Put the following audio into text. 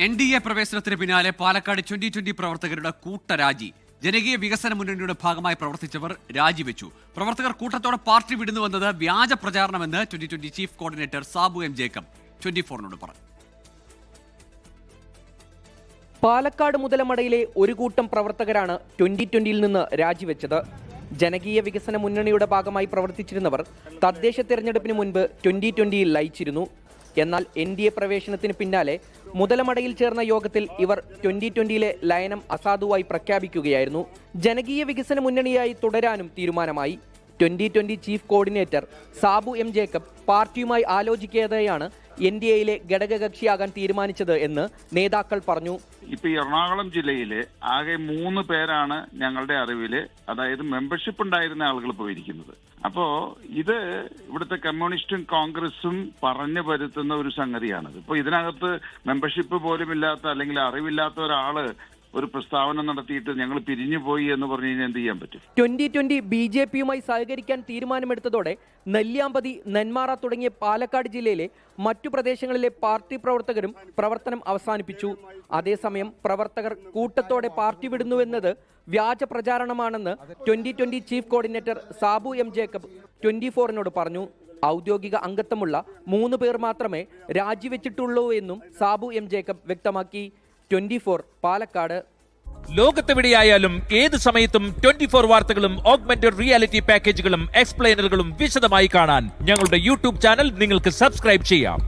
NDA പ്രവേശനത്തിന് പിന്നാലെ പാലക്കാട് 2020 പ്രവർത്തകരുടെ കൂട്ടരാജി. ജനകീയ വികസന മുന്നണിയുടെ ഭാഗമായി പ്രവർത്തിച്ചവർ രാജിവെച്ചു. പ്രവർത്തകർ കൂട്ടത്തോടെ പാർട്ടി വിടുന്നുവെന്നത് വ്യാജ പ്രചാരണമെന്ന് 2020 chief coordinator Sabu M Jacob 24 പറഞ്ഞു. പാലക്കാട് മുതലമടയിലെ ഒരു കൂട്ടം പ്രവർത്തകരാണ് 2020 നിന്ന് രാജിവെച്ചത്. ജനകീയ വികസന മുന്നണിയുടെ ഭാഗമായി പ്രവർത്തിച്ചിരുന്നവർ തദ്ദേശ തെരഞ്ഞെടുപ്പിന് മുൻപ് 2020 ലയിച്ചിരുന്നു. എന്നാൽ NDA പ്രവേശനത്തിന് പിന്നാലെ മുതലമടയിൽ ചേർന്ന യോഗത്തിൽ ഇവർ 2020 ലയനം അസാധുവായി പ്രഖ്യാപിക്കുകയായിരുന്നു. ജനകീയ വികസന മുന്നണിയായി തുടരാനും തീരുമാനമായി. 2020 chief coordinator Sabu M Jacob പാർട്ടിയുമായി ആലോചിക്കാതെയാണ് NDAയിലെ ഘടകകക്ഷിയാകാൻ തീരുമാനിച്ചത് എന്ന് നേതാക്കൾ പറഞ്ഞു. ഇപ്പൊ എറണാകുളം ജില്ലയില് ആകെ 3 പേരാണ് ഞങ്ങളുടെ അറിവില്, അതായത് മെമ്പർഷിപ്പ് ഉണ്ടായിരുന്ന ആളുകൾ പോയിരിക്കുന്നത്. അപ്പോ ഇത് ഇവിടുത്തെ കമ്മ്യൂണിസ്റ്റും കോൺഗ്രസും പറഞ്ഞു വരുത്തുന്ന ഒരു സംഗതിയാണത്. ഇപ്പൊ ഇതിനകത്ത് മെമ്പർഷിപ്പ് പോലും ഇല്ലാത്ത അല്ലെങ്കിൽ അറിവില്ലാത്ത ഒരാള് ഒരു പ്രസ്താവന നടത്തിയിട്ട് ഞങ്ങൾ പിരിഞ്ഞു പോയി എന്ന് പറഞ്ഞു കഴിഞ്ഞാൽ എന്ത് ചെയ്യാൻ പറ്റും? 2020 BJPയുമായി സഹകരിക്കാൻ തീരുമാനമെടുത്തതോടെ നെല്ലിയാമ്പതി, നെന്മാറ തുടങ്ങിയ പാലക്കാട് ജില്ലയിലെ മറ്റു പ്രദേശങ്ങളിലെ പാർട്ടി പ്രവർത്തകരും പ്രവർത്തനം അവസാനിപ്പിച്ചു. അതേസമയം പ്രവർത്തകർ കൂട്ടത്തോടെ പാർട്ടി വിടുന്നുവെന്നത് വ്യാജ പ്രചാരണമാണെന്ന് 2020 chief coordinator Sabu M Jacob 24 പറഞ്ഞു. ഔദ്യോഗിക അംഗത്വമുള്ള 3 പേർ മാത്രമേ രാജിവെച്ചിട്ടുള്ളൂ എന്നും സാബു എം ജേക്കബ് വ്യക്തമാക്കി. 24 പാലക്കാട്. ലോകത്തെവിടെയായാലും ഏത് സമയത്തും 24 വാർത്തകളും ഓഗ്മെന്റഡ് റിയാലിറ്റി പാക്കേജുകളും എക്സ്പ്ലെയിനറുകളും വിശദമായി കാണാൻ ഞങ്ങളുടെ YouTube ചാനൽ നിങ്ങൾക്ക് സബ്സ്ക്രൈബ് ചെയ്യാം.